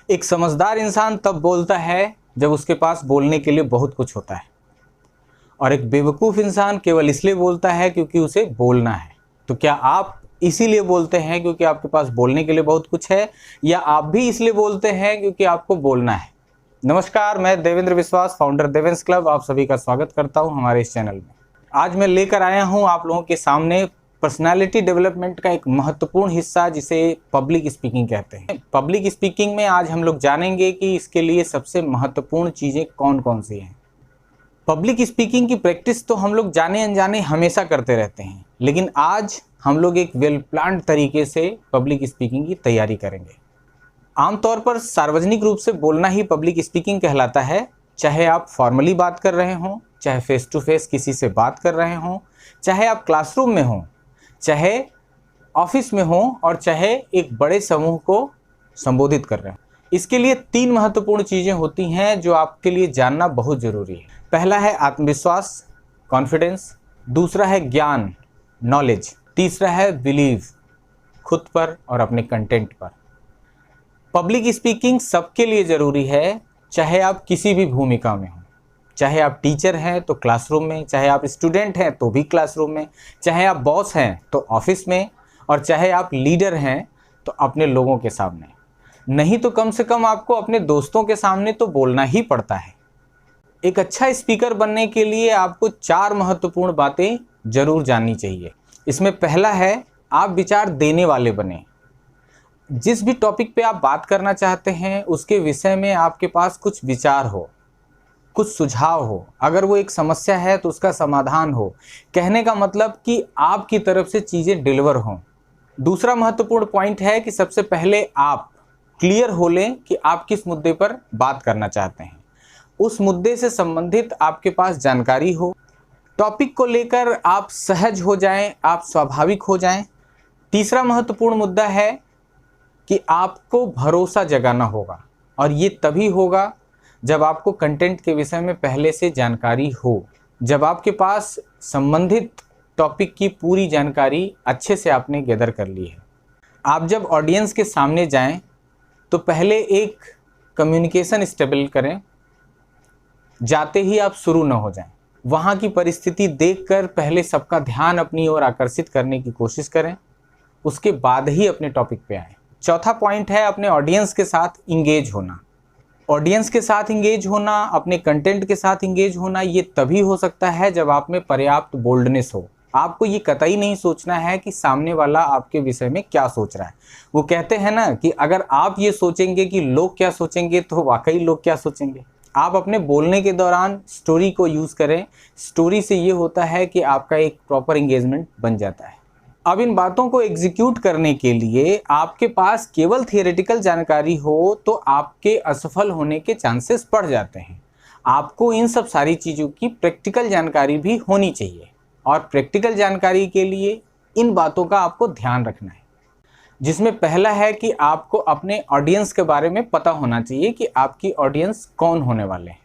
एक समझदार इंसान तब बोलता है जब उसके पास बोलने के लिए बहुत कुछ होता है, और एक बेवकूफ़ इंसान केवल इसलिए बोलता है क्योंकि उसे बोलना है। तो क्या आप इसीलिए बोलते हैं क्योंकि आपके पास बोलने के लिए बहुत कुछ है, या आप भी इसलिए बोलते हैं क्योंकि आपको बोलना है? नमस्कार, मैं देवेंद्र विश्वास, फाउंडर देवेंस क्लब, आप सभी का स्वागत करता हूं हमारे इस चैनल में। आज मैं लेकर आया हूं आप लोगों के सामने पर्सनालिटी डेवलपमेंट का एक महत्वपूर्ण हिस्सा, जिसे पब्लिक स्पीकिंग कहते हैं। पब्लिक स्पीकिंग में आज हम लोग जानेंगे कि इसके लिए सबसे महत्वपूर्ण चीज़ें कौन कौन सी हैं। पब्लिक स्पीकिंग की प्रैक्टिस तो हम लोग जाने अनजाने हमेशा करते रहते हैं, लेकिन आज हम लोग एक वेल प्लान्ड तरीके से पब्लिक स्पीकिंग की तैयारी करेंगे। आमतौर पर सार्वजनिक रूप से बोलना ही पब्लिक स्पीकिंग कहलाता है, चाहे आप फॉर्मली बात कर रहे हों, चाहे फेस टू फेस किसी से बात कर रहे हों, चाहे आप क्लासरूम में हों, चाहे ऑफिस में हों, और चाहे एक बड़े समूह को संबोधित कर रहे हों। इसके लिए 3 महत्वपूर्ण चीज़ें होती हैं जो आपके लिए जानना बहुत ज़रूरी है। पहला है आत्मविश्वास, कॉन्फिडेंस। दूसरा है ज्ञान, नॉलेज। तीसरा है बिलीव, खुद पर और अपने कंटेंट पर। पब्लिक स्पीकिंग सबके लिए ज़रूरी है, चाहे आप किसी भी भूमिका में हों। चाहे आप टीचर हैं तो क्लासरूम में, चाहे आप स्टूडेंट हैं तो भी क्लासरूम में, चाहे आप बॉस हैं तो ऑफिस में, और चाहे आप लीडर हैं तो अपने लोगों के सामने। नहीं तो कम से कम आपको अपने दोस्तों के सामने तो बोलना ही पड़ता है। एक अच्छा स्पीकर बनने के लिए आपको 4 महत्वपूर्ण बातें जरूर जाननी चाहिए। इसमें पहला है, आप विचार देने वाले बने। जिस भी टॉपिक पे आप बात करना चाहते हैं उसके विषय में आपके पास कुछ विचार हो, कुछ सुझाव हो। अगर वो एक समस्या है तो उसका समाधान हो। कहने का मतलब कि आपकी तरफ से चीज़ें डिलीवर हों। दूसरा महत्वपूर्ण पॉइंट है कि सबसे पहले आप क्लियर हो लें कि आप किस मुद्दे पर बात करना चाहते हैं। उस मुद्दे से संबंधित आपके पास जानकारी हो। टॉपिक को लेकर आप सहज हो जाएं, आप स्वाभाविक हो जाएं। तीसरा महत्वपूर्ण मुद्दा है कि आपको भरोसा जगाना होगा, और ये तभी होगा जब आपको कंटेंट के विषय में पहले से जानकारी हो, जब आपके पास संबंधित टॉपिक की पूरी जानकारी अच्छे से आपने गैदर कर ली है। आप जब ऑडियंस के सामने जाएं तो पहले एक कम्युनिकेशन स्टेबल करें। जाते ही आप शुरू न हो जाएं। वहाँ की परिस्थिति देखकर पहले सबका ध्यान अपनी ओर आकर्षित करने की कोशिश करें, उसके बाद ही अपने टॉपिक पे आएँ। चौथा पॉइंट है अपने ऑडियंस के साथ इंगेज होना। ऑडियंस के साथ इंगेज होना, अपने कंटेंट के साथ इंगेज होना, ये तभी हो सकता है जब आप में पर्याप्त बोल्डनेस हो। आपको ये कतई नहीं सोचना है कि सामने वाला आपके विषय में क्या सोच रहा है। वो कहते हैं ना कि अगर आप ये सोचेंगे कि लोग क्या सोचेंगे तो वाकई लोग क्या सोचेंगे। आप अपने बोलने के दौरान स्टोरी को यूज़ करें। स्टोरी से ये होता है कि आपका एक प्रॉपर इंगेजमेंट बन जाता है। अब इन बातों को एग्जीक्यूट करने के लिए आपके पास केवल थियोरेटिकल जानकारी हो तो आपके असफल होने के चांसेस बढ़ जाते हैं। आपको इन सब सारी चीज़ों की प्रैक्टिकल जानकारी भी होनी चाहिए, और प्रैक्टिकल जानकारी के लिए इन बातों का आपको ध्यान रखना है। जिसमें पहला है कि आपको अपने ऑडियंस के बारे में पता होना चाहिए कि आपकी ऑडियंस कौन होने वाले हैं।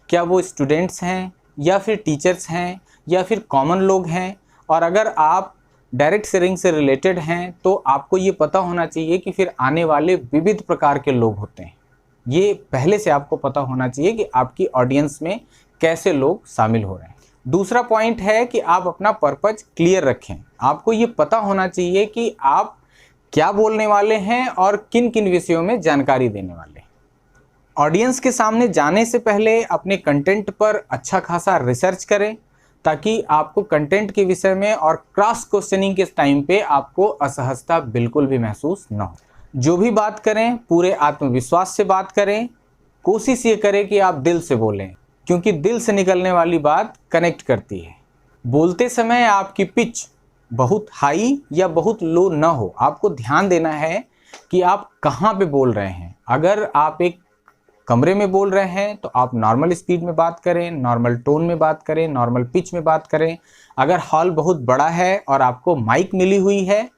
क्या वो स्टूडेंट्स हैं, या फिर टीचर्स हैं, या फिर कॉमन लोग हैं। और अगर आप डायरेक्ट सेलिंग से रिलेटेड हैं तो आपको ये पता होना चाहिए कि फिर आने वाले विविध प्रकार के लोग होते हैं। ये पहले से आपको पता होना चाहिए कि आपकी ऑडियंस में कैसे लोग शामिल हो रहे हैं। दूसरा पॉइंट है कि आप अपना पर्पज क्लियर रखें। आपको ये पता होना चाहिए कि आप क्या बोलने वाले हैं और किन किन विषयों में जानकारी देने वाले हैं। ऑडियंस के सामने जाने से पहले अपने कंटेंट पर अच्छा खासा रिसर्च करें, ताकि आपको कंटेंट के विषय में और क्रॉस क्वेश्चनिंग के टाइम पे आपको असहजता बिल्कुल भी महसूस न हो। जो भी बात करें पूरे आत्मविश्वास से बात करें। कोशिश ये करें कि आप दिल से बोलें, क्योंकि दिल से निकलने वाली बात कनेक्ट करती है। बोलते समय आपकी पिच बहुत हाई या बहुत लो न हो। आपको ध्यान देना है कि आप कहाँ पे बोल रहे हैं। अगर आप एक कमरे में बोल रहे हैं तो आप नॉर्मल स्पीड में बात करें, नॉर्मल टोन में बात करें, नॉर्मल पिच में बात करें। अगर हॉल बहुत बड़ा है और आपको माइक मिली हुई है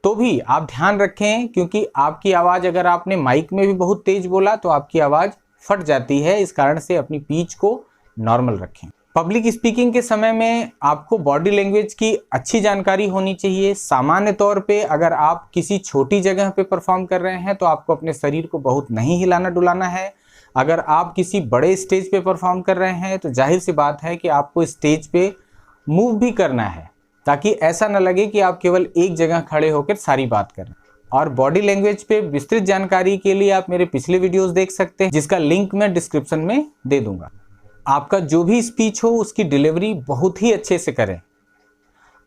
तो भी आप ध्यान रखें, क्योंकि आपकी आवाज़, अगर आपने माइक में भी बहुत तेज़ बोला तो आपकी आवाज़ फट जाती है। इस कारण से अपनी पिच को नॉर्मल रखें। पब्लिक स्पीकिंग के समय में आपको बॉडी लैंग्वेज की अच्छी जानकारी होनी चाहिए। सामान्य तौर पे अगर आप किसी छोटी जगह पे परफॉर्म कर रहे हैं तो आपको अपने शरीर को बहुत नहीं हिलाना डुलाना है। अगर आप किसी बड़े स्टेज पे परफॉर्म कर रहे हैं तो जाहिर सी बात है कि आपको स्टेज पे मूव भी करना है, ताकि ऐसा न लगे कि आप केवल एक जगह खड़े होकर सारी बात कर रहे हैं। और बॉडी लैंग्वेज पे विस्तृत जानकारी के लिए आप मेरे पिछले वीडियोस देख सकते हैं, जिसका लिंक मैं डिस्क्रिप्शन में दे दूंगा। आपका जो भी स्पीच हो उसकी डिलीवरी बहुत ही अच्छे से करें।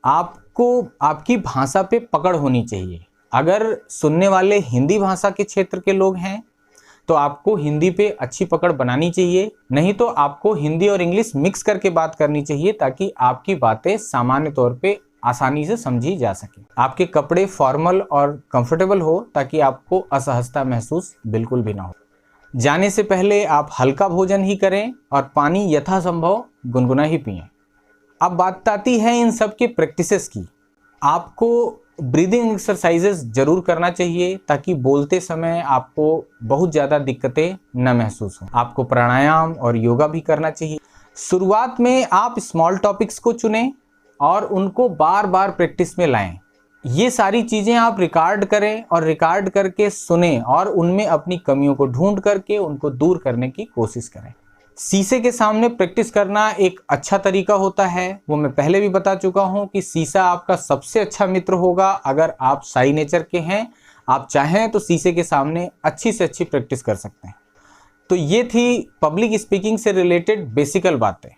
आपको आपकी भाषा पे पकड़ होनी चाहिए। अगर सुनने वाले हिंदी भाषा के क्षेत्र के लोग हैं तो आपको हिंदी पे अच्छी पकड़ बनानी चाहिए, नहीं तो आपको हिंदी और इंग्लिश मिक्स करके बात करनी चाहिए, ताकि आपकी बातें सामान्य तौर पे आसानी से समझी जा सके। आपके कपड़े फॉर्मल और कंफर्टेबल हो, ताकि आपको असहजता महसूस बिल्कुल भी ना हो। जाने से पहले आप हल्का भोजन ही करें और पानी यथासंभव गुनगुना ही पिएं। अब बात आती है इन सब के प्रैक्टिसेस की। आपको ब्रीदिंग एक्सरसाइजेस जरूर करना चाहिए, ताकि बोलते समय आपको बहुत ज़्यादा दिक्कतें न महसूस हों। आपको प्राणायाम और योगा भी करना चाहिए। शुरुआत में आप स्मॉल टॉपिक्स को चुनें और उनको बार बार प्रैक्टिस में लाएं। ये सारी चीज़ें आप रिकॉर्ड करें और रिकॉर्ड करके सुने और उनमें अपनी कमियों को ढूंढ करके उनको दूर करने की कोशिश करें। शीशे के सामने प्रैक्टिस करना एक अच्छा तरीका होता है। वो मैं पहले भी बता चुका हूँ कि शीशा आपका सबसे अच्छा मित्र होगा। अगर आप शाई नेचर के हैं, आप चाहें तो शीशे के सामने अच्छी से अच्छी प्रैक्टिस कर सकते हैं। तो ये थी पब्लिक स्पीकिंग से रिलेटेड बेसिकल बातें।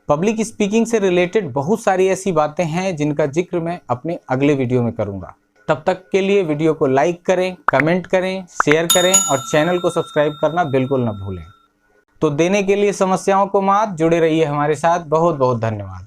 पब्लिक स्पीकिंग से रिलेटेड बहुत सारी ऐसी बातें हैं जिनका जिक्र मैं अपने अगले वीडियो में करूंगा। तब तक के लिए वीडियो को लाइक करें, कमेंट करें, शेयर करें और चैनल को सब्सक्राइब करना बिल्कुल न भूलें। तो देने के लिए समस्याओं को मात, जुड़े रहिए हमारे साथ। बहुत बहुत धन्यवाद।